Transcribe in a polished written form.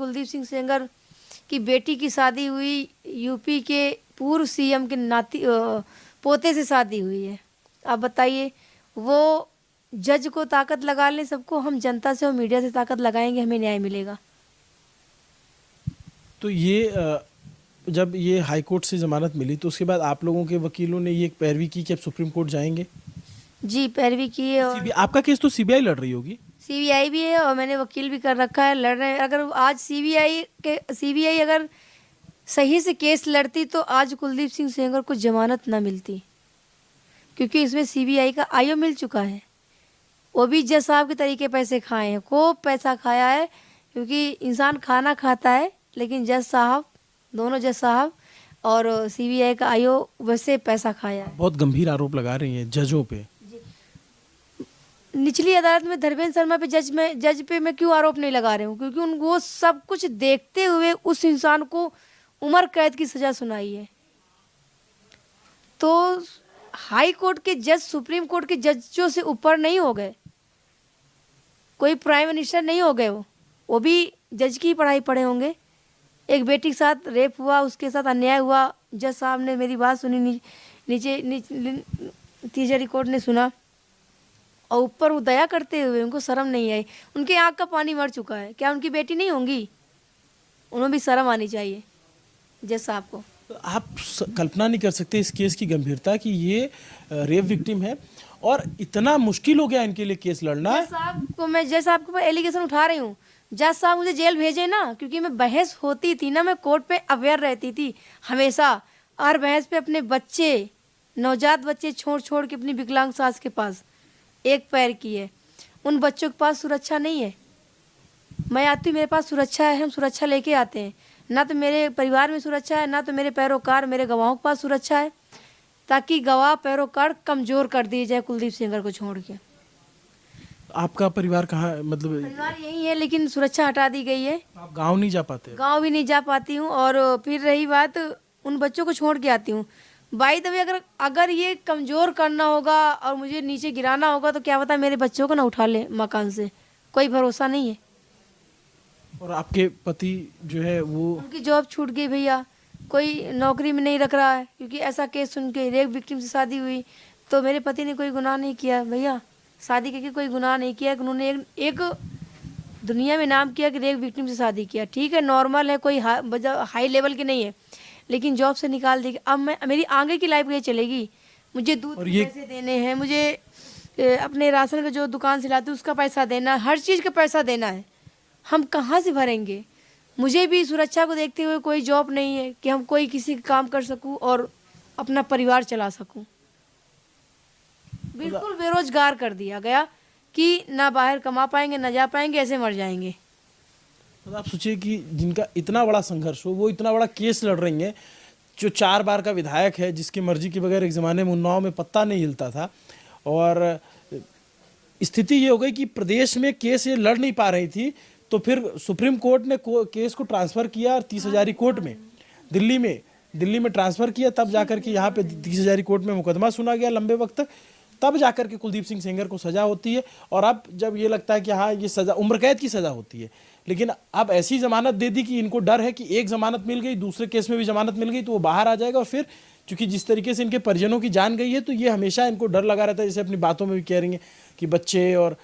कुलदीप सिंह सेंगर की बेटी की शादी हुई, यूपी के पूर्व सीएम के पोते से शादी हुई है। आप बताइए, वो जज को ताकत लगा लें सबको, हम जनता से और मीडिया से ताकत लगाएंगे, हमें न्याय मिलेगा। तो ये जब ये हाई कोर्ट से ज़मानत मिली तो उसके बाद आप लोगों के वकीलों ने ये पैरवी की कि अब सुप्रीम कोर्ट जाएंगे? जी, पैरवी की है। और आपका केस तो सीबीआई लड़ रही होगी? सीबीआई भी है और मैंने वकील भी कर रखा है, लड़ रहे हैं। अगर आज सीबीआई अगर सही से केस लड़ती तो आज कुलदीप सिंह सेंगर को जमानत ना मिलती, क्योंकि इसमें सीबीआई का आईओ मिल चुका है। वो भी जज साहब के तरीके पैसे खाए हैं, खूब पैसा खाया है, क्योंकि इंसान खाना खाता है, लेकिन जज साहब, दोनों जज साहब और सीबीआई का आईओ वैसे पैसा खाया है। बहुत गंभीर आरोप लगा रही हैं जजों पे। निचली अदालत में धर्मेंद्र शर्मा पे जज पे मैं क्यों आरोप नहीं लगा रही हूँ, क्योंकि उनको वो सब कुछ देखते हुए उस इंसान को उम्र कैद की सजा सुनाई है। तो हाई कोर्ट के जज सुप्रीम कोर्ट के जजों से ऊपर नहीं हो गए, कोई प्राइम मिनिस्टर नहीं हो गए, वो भी जज की पढ़ाई पढ़े होंगे। एक बेटी के साथ रेप हुआ, उसके साथ अन्याय हुआ, जज साहब ने मेरी बात सुनी, तीसरी कोर्ट ने सुना, और ऊपर वो दया करते हुए उनको शर्म नहीं आई। उनके आँख का पानी मर चुका है, क्या उनकी बेटी नहीं होंगी? उन्हें भी शर्म आनी चाहिए जज साहब को। तो आप कल्पना नहीं कर सकते इस केस की गंभीरता कि ये रेप विक्टिम है और इतना मुश्किल हो गया इनके लिए केस लड़ना। जज साहब को मैं एलिगेशन उठा रही हूँ, जज साहब मुझे जेल भेजे ना, क्योंकि मैं बहस होती थी ना, मैं कोर्ट पे अवेयर रहती थी हमेशा, और बहस पे अपने बच्चे, नवजात बच्चे छोड़ के अपनी विकलांग सास के पास एक पैर की है, उन बच्चों के पास सुरक्षा नहीं है। मैं आती हूँ, मेरे पास सुरक्षा है, हम सुरक्षा लेके आते हैं। ना तो मेरे परिवार में सुरक्षा है, ना तो मेरे पैरोकार, मेरे गवाहों के पास सुरक्षा है, ताकि गवाह पैरोकार कमज़ोर कर दिए जाए कुलदीप सेंगर को छोड़ के। आपका परिवार कहाँ, मतलब? परिवार यही है, लेकिन सुरक्षा हटा दी गई है। आप गाँव नहीं जा पाते? गाँव भी नहीं जा पाती हूँ, और फिर रही बात, उन बच्चों को छोड़ के आती हूँ। बाई द वे, अगर ये कमज़ोर करना होगा और मुझे नीचे गिराना होगा तो क्या पता मेरे बच्चों को ना उठा ले मकान से, कोई भरोसा नहीं है। और आपके पति जो है वो? उनकी जॉब छूट गई भैया, कोई नौकरी में नहीं रख रहा है, क्योंकि ऐसा केस सुन के रेप विक्टिम से शादी हुई। तो मेरे पति ने कोई गुनाह नहीं किया भैया, शादी करके कोई गुनाह नहीं किया। उन्होंने एक दुनिया में नाम किया कि रेप विक्टिम से शादी किया, ठीक है, नॉर्मल है, कोई हाई लेवल की नहीं है, लेकिन जॉब से निकाल देगी। अब मेरी आगे की लाइफ कैसे चलेगी? मुझे दूध के पैसे देने हैं, मुझे अपने राशन का जो दुकान से लाते उसका पैसा देना, हर चीज़ का पैसा देना है, हम कहाँ से भरेंगे? मुझे भी सुरक्षा को देखते हुए कोई जॉब नहीं है कि हम कोई किसी का काम कर सकूं और अपना परिवार चला सकूं। बिल्कुल बेरोजगार कर दिया गया कि ना बाहर कमा पाएंगे, ना जा पाएंगे, ऐसे मर जाएंगे। तो आप सोचिए कि जिनका इतना बड़ा संघर्ष हो, वो इतना बड़ा केस लड़ रही हैं, जो 4 बार का विधायक है, जिसकी मर्जी के बगैर एक ज़माने में उन्नाव में पत्ता नहीं हिलता था, और स्थिति ये हो गई कि प्रदेश में केस ये लड़ नहीं पा रही थी, तो फिर सुप्रीम कोर्ट ने केस को ट्रांसफ़र किया और 30,000 कोर्ट में दिल्ली में ट्रांसफ़र किया, तब जाकर के यहाँ पे 30,000 कोर्ट में मुकदमा सुना गया लंबे वक्त तक, तब जाकर के कुलदीप सिंह सेंगर को सज़ा होती है। और अब जब ये लगता है कि हाँ, ये सज़ा उम्र कैद की सज़ा होती है, लेकिन अब ऐसी ज़मानत दे दी कि इनको डर है कि एक ज़मानत मिल गई, दूसरे केस में भी ज़मानत मिल गई तो वो बाहर आ जाएगा, और फिर चूँकि जिस तरीके से इनके परिजनों की जान गई है, तो ये हमेशा इनको डर लगा रहता है। जैसे अपनी बातों में भी कह रही हैं कि बच्चे और